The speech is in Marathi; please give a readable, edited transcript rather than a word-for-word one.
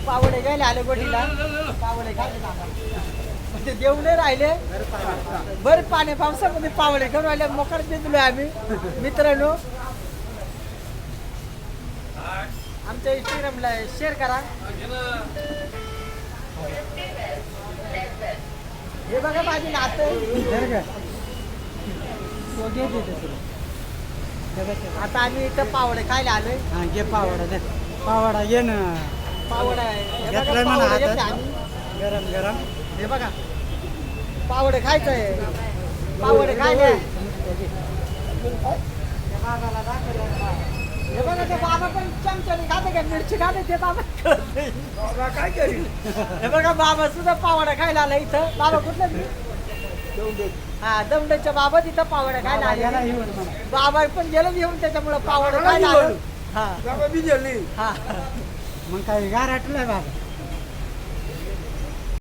पावडे घ्यायला आले गोटीला पावडे खायला म्हणजे जेवणे राहिले बरेच पाणी पावसामध्ये पावडे घेऊन राहिले मोकार दिलोय आम्ही मित्रांनो. आमच्या इंस्टाग्रामला शेअर करा. हे बघा माझी नातं आता आम्ही इथं पावडे खायला आलोय. हा घे पावडा दे पावडा घे ना. पावडा आहे हे बघा, घेतलाय म्हणा पावडे हातात. घेतले आम्ही. गरम गरम हे बघा पावडे खायचंय पावडे खायले. हे बघा ते बाबा पण चमच्याने खाते का मिरची खाते ते बाबा कळत नाही. काय करील हे बघा बाबा सुद्धा पावडा खायला आला इथं. बाबा कुठला हा दमड्याच्या बाबा तिथं पावडा खायला आले. बाबा पण गेलं घेऊन त्याच्यामुळे पावडा खायला आलं. हा बाबा बिजली हा मग काय गार आटलाय बाबा.